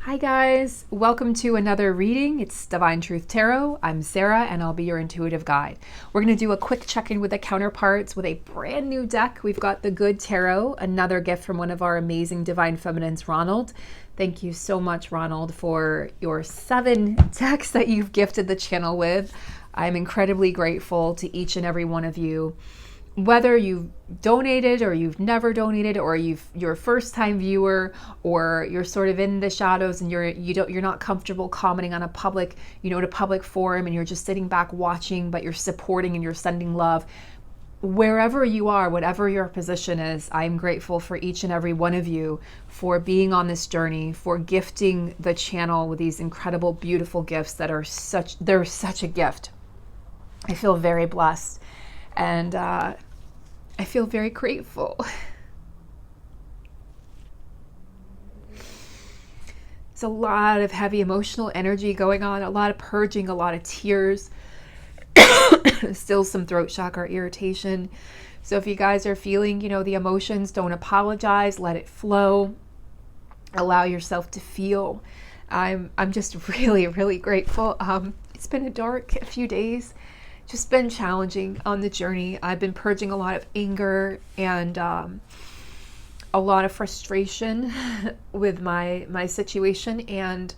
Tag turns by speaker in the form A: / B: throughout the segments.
A: Hi guys, welcome to another reading. It's Divine Truth Tarot. I'm Sarah and I'll be your intuitive guide. We're going to do a quick check-in with the counterparts with a brand new deck. We've got the Good Tarot, another gift from one of our amazing Divine Feminines, Ronald. Thank you so much, Ronald, for your 7 decks that you've gifted the channel with. I'm incredibly grateful to each and every one of you. Whether you've donated or you've never donated, or you're a first-time viewer, or you're sort of in the shadows and you're not comfortable commenting on a public forum, and you're just sitting back watching, but you're supporting and you're sending love. Wherever you are, whatever your position is, I'm grateful for each and every one of you for being on this journey, for gifting the channel with these incredible, beautiful gifts that are such a gift. I feel very blessed. And I feel very grateful. There's a lot of heavy emotional energy going on, a lot of purging, a lot of tears, still some throat chakra irritation. So if you guys are feeling, the emotions, don't apologize, let it flow, allow yourself to feel. I'm just really, really grateful. It's been a few days. Just been challenging on the journey. I've been purging a lot of anger and a lot of frustration with my situation. And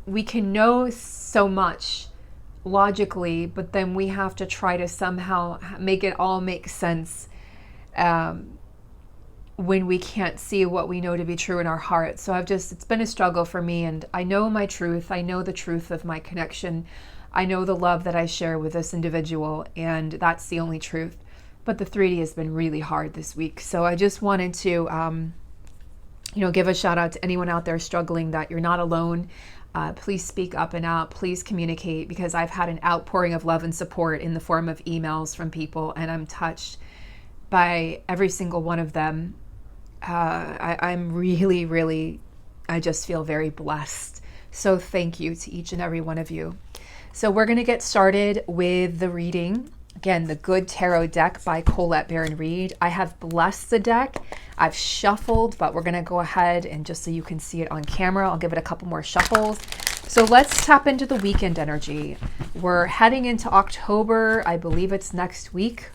A: we can know so much logically, but then we have to try to somehow make it all make sense when we can't see what we know to be true in our heart. So it's been a struggle for me, and I know my truth. I know the truth of my connection. I know the love that I share with this individual, and that's the only truth. But the 3D has been really hard this week. So I just wanted to, give a shout out to anyone out there struggling, that you're not alone. Please speak up and out. Please communicate, because I've had an outpouring of love and support in the form of emails from people, and I'm touched by every single one of them. I'm really, really, I just feel very blessed. So thank you to each and every one of you. So we're going to get started with the reading. Again, the Good Tarot deck by Colette Baron-Reid. I have blessed the deck. I've shuffled, but we're going to go ahead and just so you can see it on camera, I'll give it a couple more shuffles. So let's tap into the weekend energy. We're heading into October. I believe it's next week.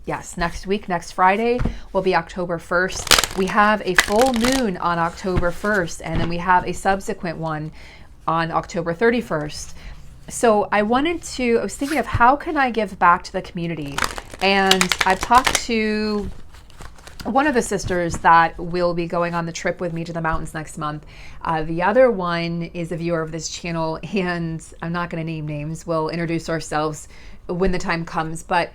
A: Yes, next week, next Friday will be October 1st. We have a full moon on October 1st, and then we have a subsequent one on October 31st. So I was thinking of how can I give back to the community? And I've talked to one of the sisters that will be going on the trip with me to the mountains next month. The other one is a viewer of this channel, and I'm not going to name names. We'll introduce ourselves when the time comes, but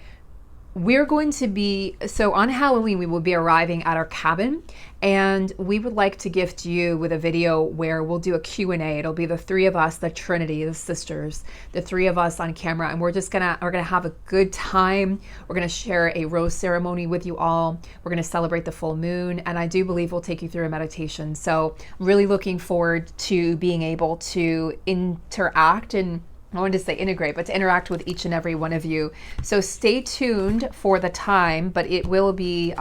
A: we're going to be, so on Halloween, we will be arriving at our cabin, and we would like to gift you with a video where we'll do a Q&A. It'll be the 3 of us, the Trinity, the sisters, the 3 of us on camera, and we're gonna have a good time. We're gonna share a rose ceremony with you all. We're gonna celebrate the full moon, and I do believe we'll take you through a meditation. So really looking forward to being able to interact and I wanted to say integrate, but to interact with each and every one of you. So stay tuned for the time, but it will be,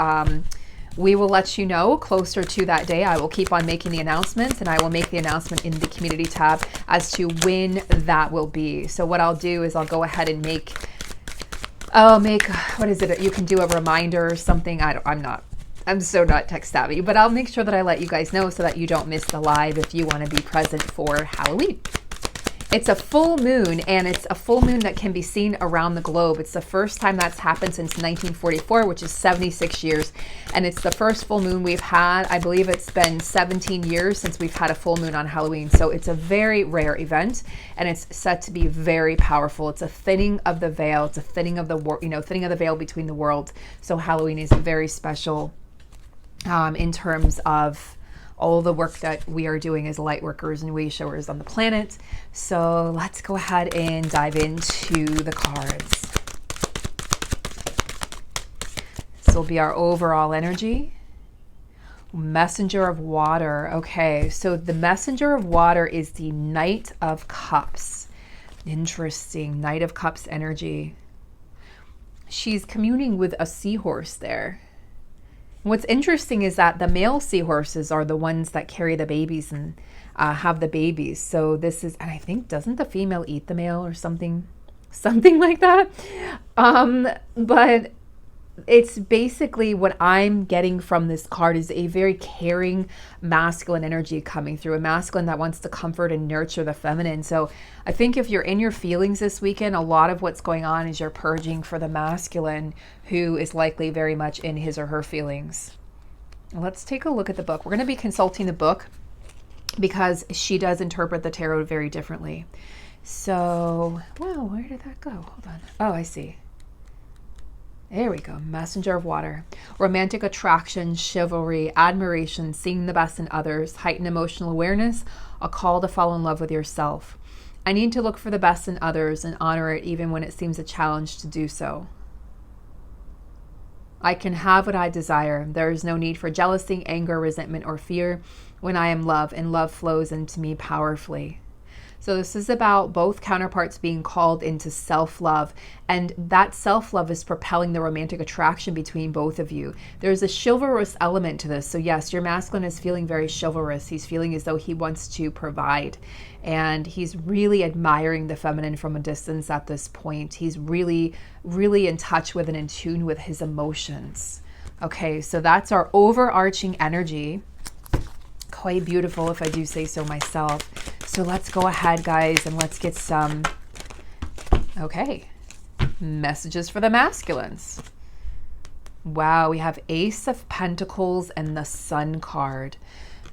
A: we will let you know closer to that day. I will keep on making the announcements, and I will make the announcement in the community tab as to when that will be. So what I'll do is I'll go ahead and what is it? You can do a reminder or something. I'm so not tech savvy, but I'll make sure that I let you guys know so that you don't miss the live if you want to be present for Halloween. It's a full moon, and it's a full moon that can be seen around the globe. It's the first time that's happened since 1944, which is 76 years. And it's the first full moon we've had. I believe it's been 17 years since we've had a full moon on Halloween. So it's a very rare event, and it's set to be very powerful. It's a thinning of the veil. It's a thinning of the thinning of the veil between the worlds. So Halloween is very special in terms of all the work that we are doing as light workers and wave showers on the planet. So let's go ahead and dive into the cards. This will be our overall energy. Messenger of Water. Okay, so the Messenger of Water is the Knight of Cups. Interesting. Knight of Cups energy. She's communing with a seahorse there. What's interesting is that the male seahorses are the ones that carry the babies and have the babies. So this is, and I think, doesn't the female eat the male or something like that? But it's basically what I'm getting from this card is a very caring masculine energy coming through, a masculine that wants to comfort and nurture the feminine. So I think if you're in your feelings this weekend, a lot of what's going on is you're purging for the masculine who is likely very much in his or her feelings. Let's take a look at the book. We're going to be consulting the book because she does interpret the tarot very differently. So, whoa, where did that go? Hold on. Oh, I see. There we go. Messenger of water. Romantic attraction, chivalry, admiration, seeing the best in others, heightened emotional awareness, a call to fall in love with yourself. I need to look for the best in others and honor it even when it seems a challenge to do so. I can have what I desire. There is no need for jealousy, anger, resentment, or fear when I am love, and love flows into me powerfully. So this is about both counterparts being called into self-love, and that self-love is propelling the romantic attraction between both of you. There's a chivalrous element to this. So yes, your masculine is feeling very chivalrous. He's feeling as though he wants to provide, and he's really admiring the feminine from a distance at this point. He's really, really in touch with and in tune with his emotions. Okay, so that's our overarching energy. Quite beautiful, if I do say so myself. So let's go ahead, guys, and let's get some, messages for the masculines. Wow, we have Ace of Pentacles and the Sun card.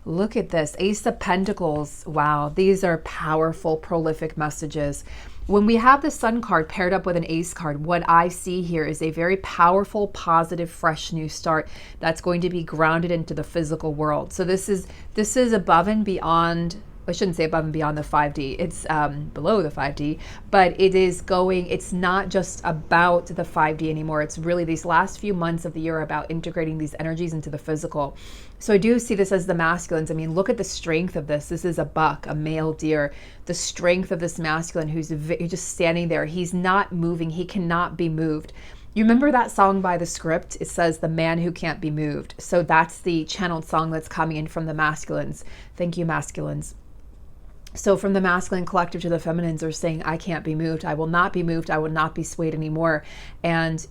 A: Look at this, Ace of Pentacles. Wow, these are powerful, prolific messages. When we have the Sun card paired up with an Ace card, what I see here is a very powerful, positive, fresh new start that's going to be grounded into the physical world. So this is above and beyond. I shouldn't say above and beyond the 5D. It's below the 5D, but it's not just about the 5D anymore. It's really these last few months of the year about integrating these energies into the physical. So I do see this as the masculines. I mean, look at the strength of this. This is a buck, a male deer. The strength of this masculine who's just standing there. He's not moving. He cannot be moved. You remember that song by The Script? It says the man who can't be moved. So that's the channeled song that's coming in from the masculines. Thank you, masculines. So from the masculine collective to the feminines are saying, I can't be moved. I will not be moved. I will not be swayed anymore. And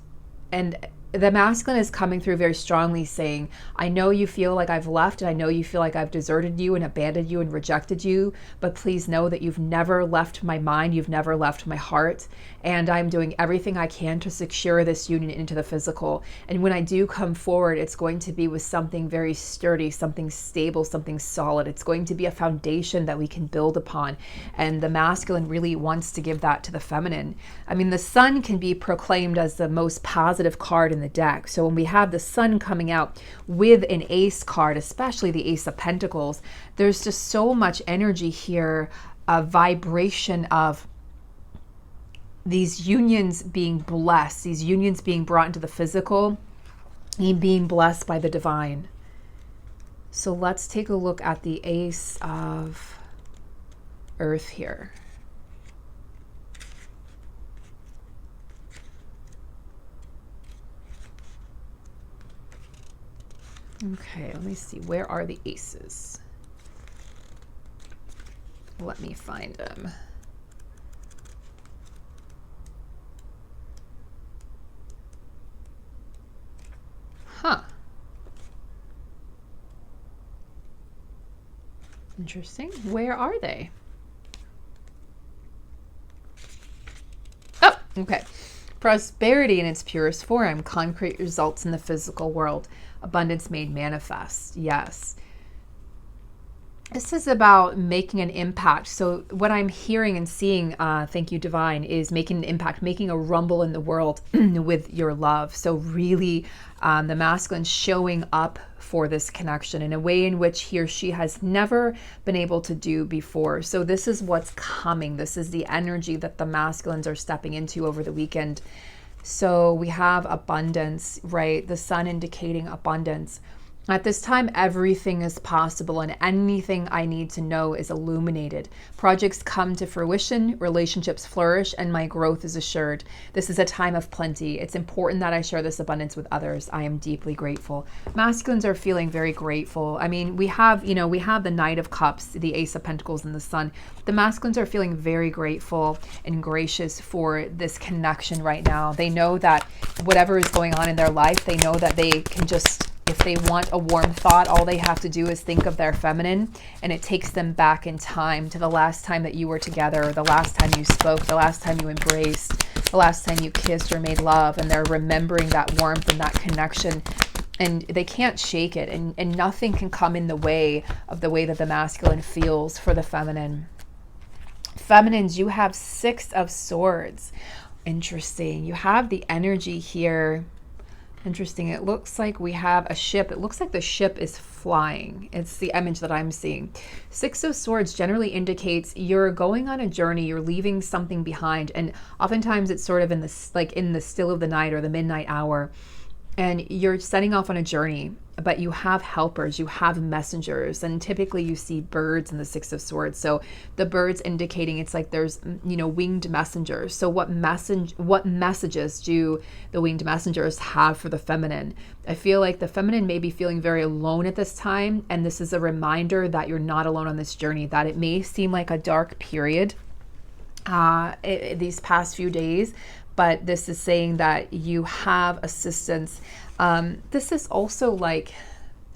A: the masculine is coming through very strongly saying, I know you feel like I've left, and I know you feel like I've deserted you and abandoned you and rejected you, but please know that you've never left my mind, you've never left my heart, and I'm doing everything I can to secure this union into the physical. And when I do come forward, it's going to be with something very sturdy, something stable, something solid. It's going to be a foundation that we can build upon. And the masculine really wants to give that to the feminine. I mean, the Sun can be proclaimed as the most positive card in the deck. So when we have the Sun coming out with an Ace card, especially the Ace of Pentacles, there's just so much energy here, a vibration of these unions being blessed, these unions being brought into the physical and being blessed by the divine. So let's take a look at the Ace of Earth here. Okay, let me see. Where are the aces? Let me find them. Huh. Interesting. Where are they? Oh, okay. Prosperity in its purest form, concrete results in the physical world, abundance made manifest. Yes. This is about making an impact. So what I'm hearing and seeing, thank you, Divine, is making an impact, making a rumble in the world with your love. So really the masculine showing up for this connection in a way in which he or she has never been able to do before. So this is what's coming. This is the energy that the masculines are stepping into over the weekend. So we have abundance, right? The Sun indicating abundance. At this time, everything is possible and anything I need to know is illuminated. Projects come to fruition, relationships flourish, and my growth is assured. This is a time of plenty. It's important that I share this abundance with others. I am deeply grateful. Masculines are feeling very grateful. I mean, we have the Knight of Cups, the Ace of Pentacles, and the Sun. The masculines are feeling very grateful and gracious for this connection right now. They know that whatever is going on in their life, they know that they can just, if they want a warm thought, all they have to do is think of their feminine, and it takes them back in time to the last time that you were together, the last time you spoke, the last time you embraced, the last time you kissed or made love, and they're remembering that warmth and that connection, and they can't shake it, and nothing can come in the way of the way that the masculine feels for the feminine. Feminines, you have 6 of Swords. Interesting. You have the energy here. Interesting. It looks like we have a ship. It looks like the ship is flying. It's the image that I'm seeing. 6 of Swords generally indicates you're going on a journey. You're leaving something behind. And oftentimes it's sort of in the still of the night or the midnight hour. And you're setting off on a journey, but you have helpers, you have messengers, and typically you see birds in the 6 of Swords. So the birds indicating it's like there's, winged messengers. So what messages do the winged messengers have for the feminine? I feel like the feminine may be feeling very alone at this time, and this is a reminder that you're not alone on this journey, that it may seem like a dark period these past few days, but this is saying that you have assistance. This is also like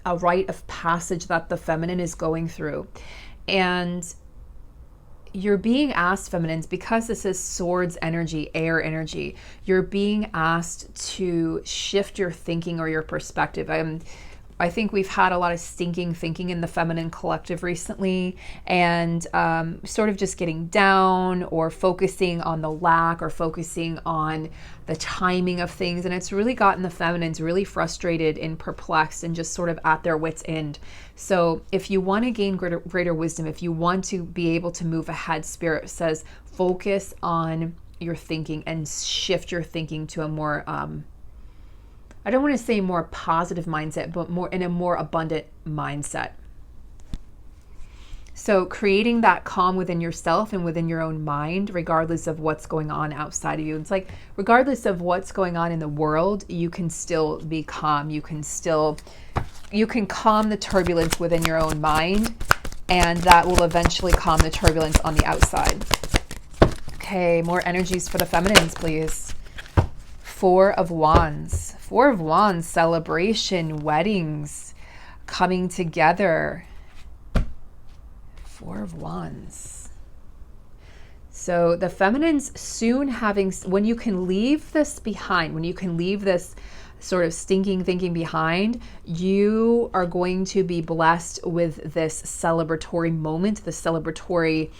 A: a rite of passage that the feminine is going through. And you're being asked, feminines, because this is Swords energy, air energy, you're being asked to shift your thinking or your perspective. I think we've had a lot of stinking thinking in the feminine collective recently, and sort of just getting down or focusing on the lack or focusing on the timing of things. And it's really gotten the feminines really frustrated and perplexed and just sort of at their wits' end. So if you want to gain greater wisdom, if you want to be able to move ahead, Spirit says focus on your thinking and shift your thinking to a more I don't want to say more positive mindset, but more in a more abundant mindset. So creating that calm within yourself and within your own mind, regardless of what's going on outside of you. It's like, regardless of what's going on in the world, you can still be calm. You can calm the turbulence within your own mind, and that will eventually calm the turbulence on the outside. Okay, more energies for the feminines, please. 4 of Wands. 4 of Wands, celebration, weddings, coming together. 4 of Wands. So the feminines soon having, when you can leave this behind, when you can leave this sort of stinking thinking behind, you are going to be blessed with this celebratory moment, the celebratory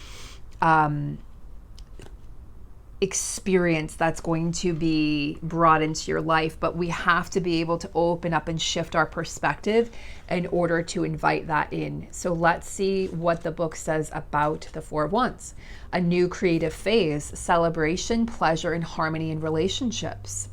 A: experience that's going to be brought into your life. But we have to be able to open up and shift our perspective in order to invite that in. So let's see what the book says about the 4 of Wands. A new creative phase, celebration, pleasure, and harmony in relationships.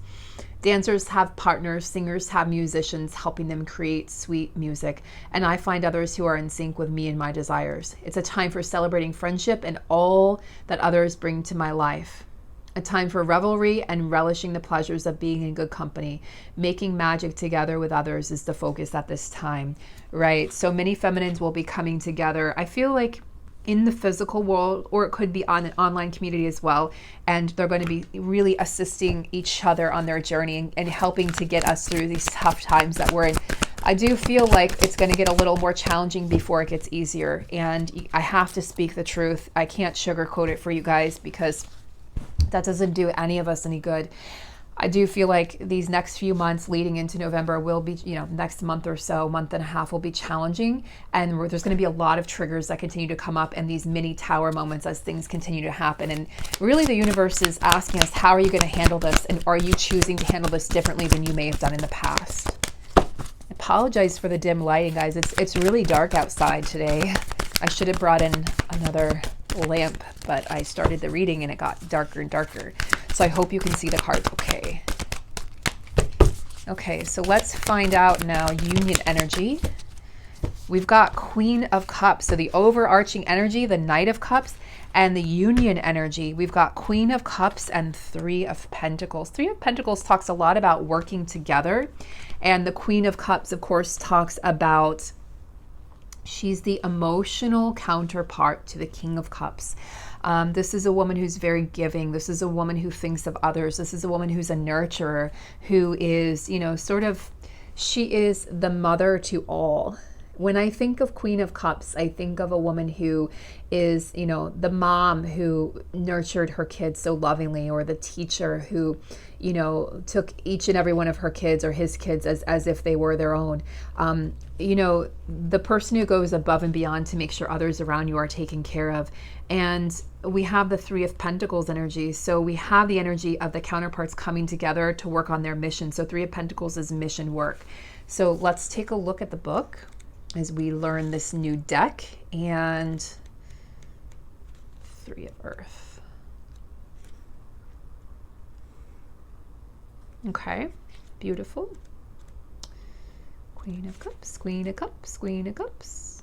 A: Dancers have partners, singers have musicians helping them create sweet music, and I find others who are in sync with me and my desires. It's a time for celebrating friendship and all that others bring to my life. A time for revelry and relishing the pleasures of being in good company. Making magic together with others is the focus at this time, right? So many feminines will be coming together. I feel like in the physical world, or it could be on an online community as well, and they're going to be really assisting each other on their journey and helping to get us through these tough times that we're in. I do feel like it's going to get a little more challenging before it gets easier, and I have to speak the truth. I can't sugarcoat it for you guys because that doesn't do any of us any good. I do feel like these next few months leading into November will be, next month or so, month and a half will be challenging. And there's going to be a lot of triggers that continue to come up and these mini tower moments as things continue to happen. And really the universe is asking us, how are you going to handle this? And are you choosing to handle this differently than you may have done in the past? I apologize for the dim lighting, guys. It's really dark outside today. I should have brought in another lamp, but I started the reading and it got darker and darker. So I hope you can see the cards okay. Okay, so let's find out now union energy. We've got Queen of Cups, so the overarching energy, the Knight of Cups, and the union energy. We've got Queen of Cups and Three of Pentacles. Three of Pentacles talks a lot about working together, and the Queen of Cups, of course, talks about she's the emotional counterpart to the King of Cups. This is a woman who's very giving. This is a woman who thinks of others. This is a woman who's a nurturer, who is, you know, sort of, she is the mother to all. When I think of Queen of Cups, I think of a woman who is, you know, the mom who nurtured her kids so lovingly, or the teacher who, you know, took each and every one of her kids or his kids as if they were their own. You know, the person who goes above and beyond to make sure others around you are taken care of. And we have the Three of Pentacles energy. So we have the energy of the counterparts coming together to work on their mission. So Three of Pentacles is mission work. So let's take a look at the book as we learn this new deck. And Three of Earth. Okay, beautiful. Queen of Cups, Queen of Cups, Queen of Cups.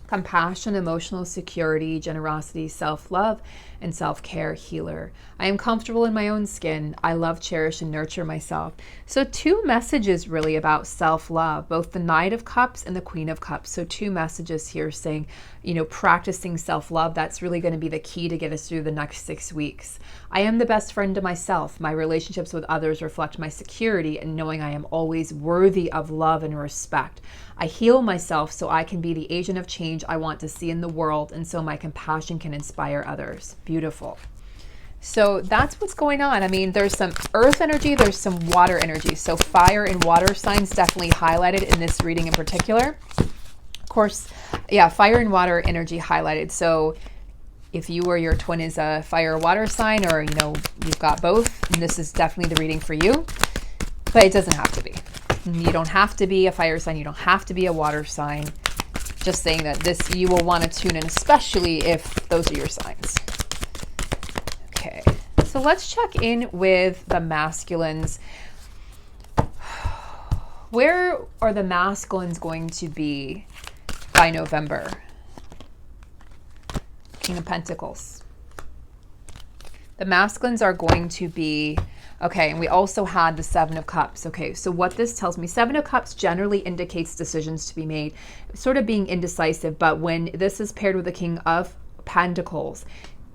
A: Compassion, emotional security, generosity, self-love, and self-care, healer. I am comfortable in my own skin. I love, cherish, and nurture myself. So two messages really about self-love, both the Knight of Cups and the Queen of Cups. So two messages here saying, you know, practicing self-love, that's really going to be the key to get us through the next 6 weeks. I am the best friend to myself. My relationships with others reflect my security and knowing I am always worthy of love and respect. I heal myself so I can be the agent of change I want to see in the world, and so my compassion can inspire others. Beautiful. So that's what's going on. I mean, there's some earth energy, there's some water energy. So fire and water signs definitely highlighted in this reading in particular. Of course, yeah, fire and water energy highlighted. So if you or your twin is a fire or water sign, or, you know, you've got both, and this is definitely the reading for you, but it doesn't have to be. You don't have to be a fire sign. You don't have to be a water sign. Just saying that this, you will want to tune in, especially if those are your signs. Okay, so let's check in with the masculines. Where are the masculines going to be by November? King of Pentacles. The masculines are going to be, okay, and we also had the Seven of Cups. Okay, so what this tells me, Seven of Cups generally indicates decisions to be made, sort of being indecisive, but when this is paired with the King of Pentacles,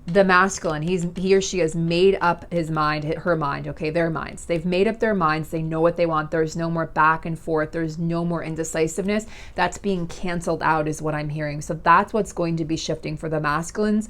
A: the masculine, he or she has made up his mind, her mind, okay, their minds. They've made up their minds. They know what they want. There's no more back and forth. There's no more indecisiveness. That's being canceled out is what I'm hearing. So that's what's going to be shifting for the masculines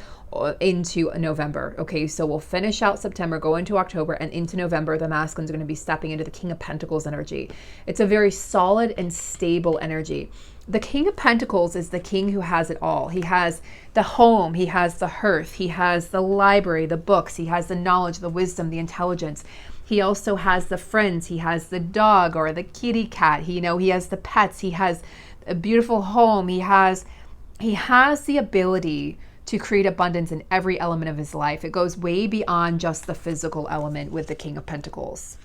A: into November. Okay, so we'll finish out September, go into October, and into November, the masculines are going to be stepping into the King of Pentacles energy. It's a very solid and stable energy. The King of Pentacles is the king who has it all. He has the home, he has the hearth, he has the library, the books, he has the knowledge, the wisdom, the intelligence. He also has the friends, he has the dog or the kitty cat, he has the pets, he has a beautiful home, he has the ability to create abundance in every element of his life. It goes way beyond just the physical element with the King of Pentacles.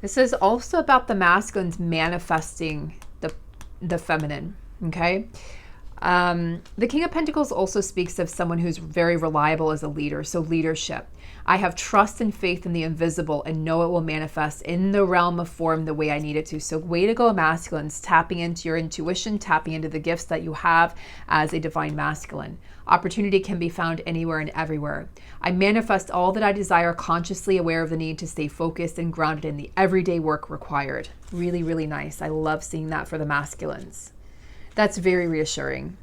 A: This is also about the masculines manifesting the feminine, okay? The King of Pentacles also speaks of someone who's very reliable as a leader, so leadership. I have trust and faith in the invisible and know it will manifest in the realm of form the way I need it to. So way to go, masculines, tapping into your intuition, tapping into the gifts that you have as a divine masculine. Opportunity can be found anywhere and everywhere. I manifest all that I desire, consciously aware of the need to stay focused and grounded in the everyday work required. Really, really nice. I love seeing that for the masculines. That's very reassuring.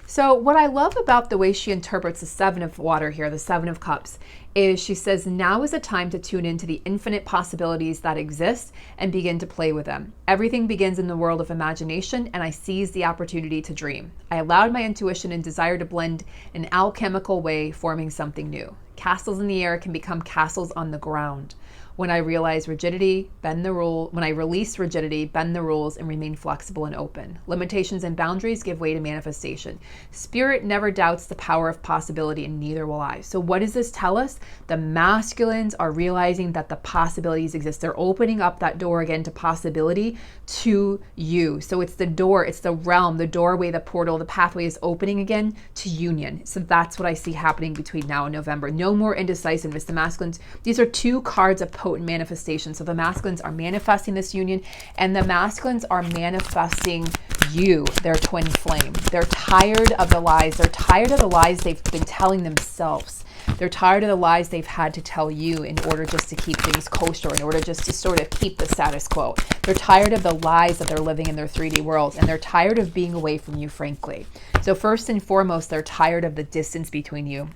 A: So what I love about the way she interprets the Seven of Water here, the Seven of Cups, is she says, now is a time to tune into the infinite possibilities that exist and begin to play with them. Everything begins in the world of imagination, and I seized the opportunity to dream. I allowed my intuition and desire to blend in an alchemical way, forming something new. Castles in the air can become castles on the ground. When I realize rigidity, bend the rule. When I release rigidity, bend the rules and remain flexible and open. Limitations and boundaries give way to manifestation. Spirit never doubts the power of possibility, and neither will I. So what does this tell us? The masculines are realizing that the possibilities exist. They're opening up that door again to possibility to you. So it's the door, it's the realm, the doorway, the portal, the pathway is opening again to union. So that's what I see happening between now and November. No more indecisiveness. The masculines, these are two cards of potent manifestation. So the masculines are manifesting this union, and the masculines are manifesting you, their twin flame. They're tired of the lies. They're tired of the lies they've been telling themselves. They're tired of the lies they've had to tell you in order just to keep things kosher, in order just to sort of keep the status quo. They're tired of the lies that they're living in their 3D world, and they're tired of being away from you, frankly. So first and foremost, they're tired of the distance between you.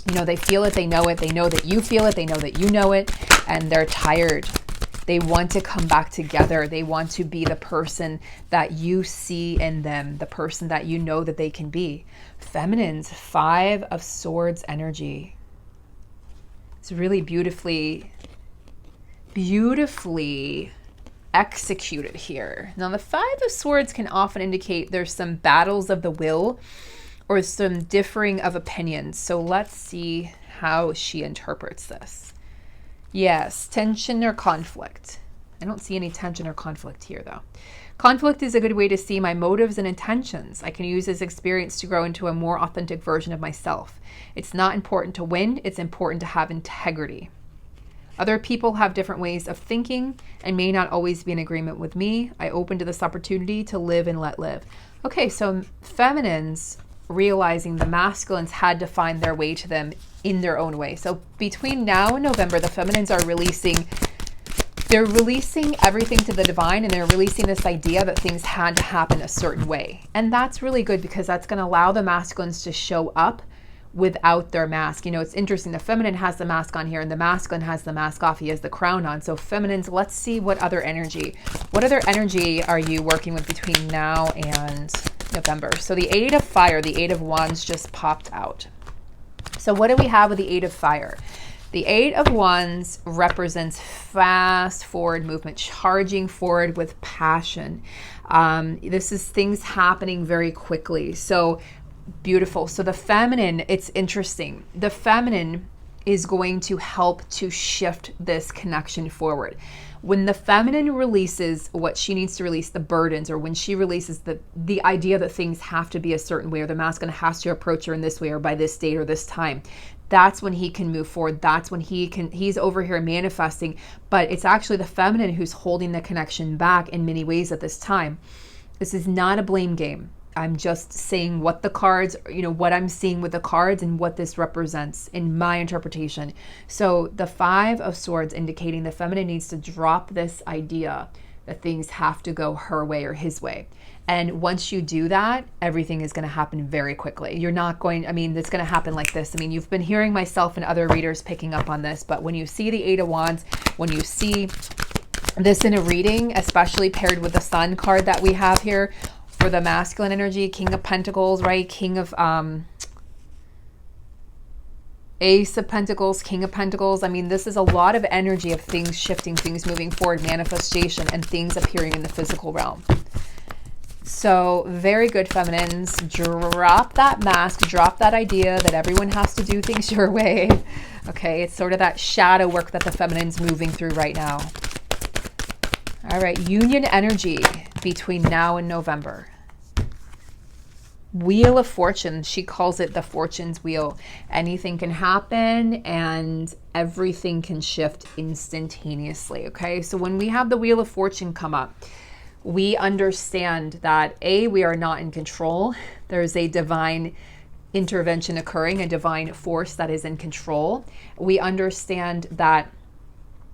A: You know, they feel it, they know it, they know that you feel it, they know that you know it, and they're tired. They want to come back together. They want to be the person that you see in them, the person that you know that they can be. Feminines, 5 of Swords energy. It's really beautifully executed here. Now, the 5 of Swords can often indicate there's some battles of the will or some differing of opinions. So let's see how she interprets this. Yes, tension or conflict. I don't see any tension or conflict here, though. Conflict is a good way to see my motives and intentions. I can use this experience to grow into a more authentic version of myself. It's not important to win. It's important to have integrity. Other people have different ways of thinking and may not always be in agreement with me. I open to this opportunity to live and let live. Okay, so feminines realizing the masculines had to find their way to them in their own way. So between now and November, the feminines are releasing everything to the divine, and they're releasing this idea that things had to happen a certain way. And that's really good because that's going to allow the masculines to show up without their mask. You know, it's interesting. The feminine has the mask on here and the masculine has the mask off. He has the crown on. So feminines, let's see what other energy are you working with between now and November? So the 8 of Fire, the 8 of Wands just popped out. So what do we have with the 8 of Fire? The 8 of Wands represents fast forward movement, charging forward with passion. This is things happening very quickly. So beautiful. So the feminine, it's interesting. The feminine is going to help to shift this connection forward. When the feminine releases what she needs to release, the burdens, or when she releases the idea that things have to be a certain way, or the masculine has to approach her in this way or by this date or this time, that's when he can move forward. That's when he's over here manifesting, but it's actually the feminine who's holding the connection back in many ways at this time. This is not a blame game. I'm just saying what the cards, what I'm seeing with the cards and what this represents in my interpretation. So the 5 of Swords indicating the feminine needs to drop this idea that things have to go her way or his way. And once you do that, everything is going to happen very quickly. It's going to happen like this. You've been hearing myself and other readers picking up on this, but when you see the 8 of Wands, when you see this in a reading, especially paired with the Sun card that we have here, for the masculine energy, King of Pentacles, right? King of Ace of Pentacles, King of Pentacles. This is a lot of energy of things shifting, things moving forward, manifestation, and things appearing in the physical realm. So very good, feminines. Drop that mask, drop that idea that everyone has to do things your way. Okay, it's sort of that shadow work that the feminine's moving through right now. All right, union energy between now and November. Wheel of Fortune, she calls it the Fortune's Wheel. Anything can happen and everything can shift instantaneously, okay? So when we have the Wheel of Fortune come up, we understand that we are not in control. There's a divine intervention occurring, a divine force that is in control. We understand that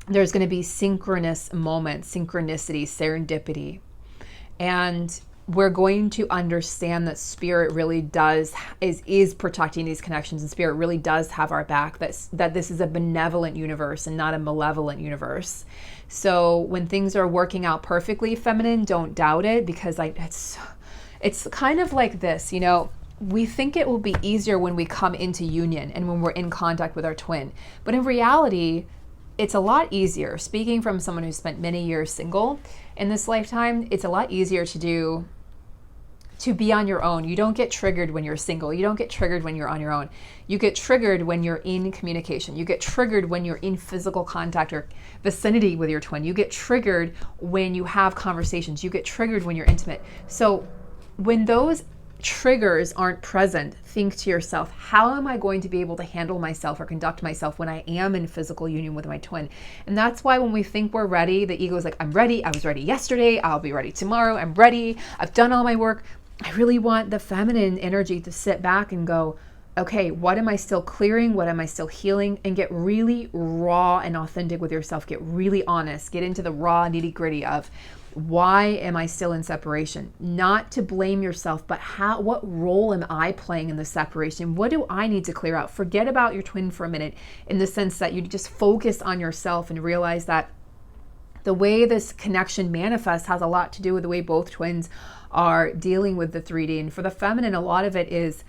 A: there's going to be synchronous moments, synchronicity, serendipity. And we're going to understand that Spirit really is protecting these connections, and Spirit really does have our back, that this is a benevolent universe and not a malevolent universe. So when things are working out perfectly, feminine, don't doubt it, because it's kind of like this, we think it will be easier when we come into union and when we're in contact with our twin. But in reality, it's a lot easier, speaking from someone who spent many years single in this lifetime, it's a lot easier to be on your own. You don't get triggered when you're single. You don't get triggered when you're on your own. You get triggered when you're in communication. You get triggered when you're in physical contact or vicinity with your twin. You get triggered when you have conversations. You get triggered when you're intimate. So when those triggers aren't present, think to yourself, how am I going to be able to handle myself or conduct myself when I am in physical union with my twin? And that's why when we think we're ready, the ego is like, I'm ready. I was ready yesterday. I'll be ready tomorrow. I'm ready. I've done all my work. I really want the feminine energy to sit back and go, okay, what am I still clearing? What am I still healing? And get really raw and authentic with yourself. Get really honest. Get into the raw nitty gritty of, why am I still in separation? Not to blame yourself, but what role am I playing in the separation? What do I need to clear out? Forget about your twin for a minute, in the sense that you just focus on yourself and realize that the way this connection manifests has a lot to do with the way both twins are dealing with the 3D. And for the feminine, a lot of it is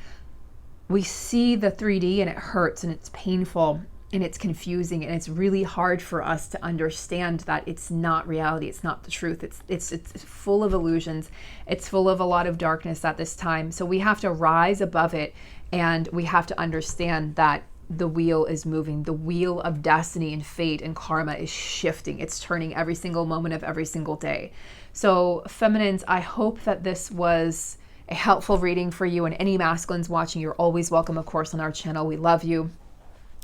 A: we see the 3D and it hurts and it's painful and it's confusing, and it's really hard for us to understand that it's not reality. It's not the truth. It's full of illusions. It's full of a lot of darkness at this time. So we have to rise above it, and we have to understand that the wheel is moving. The wheel of destiny and fate and karma is shifting. It's turning every single moment of every single day. So feminines, I hope that this was a helpful reading for you, and any masculines watching, you're always welcome, of course, on our channel. We love you.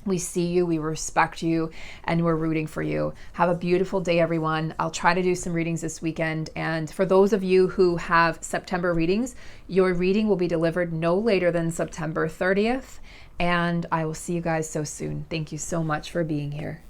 A: We see you, we respect you, and we're rooting for you. Have a beautiful day, everyone. I'll try to do some readings this weekend. And for those of you who have September readings, your reading will be delivered no later than September 30th. And I will see you guys so soon. Thank you so much for being here.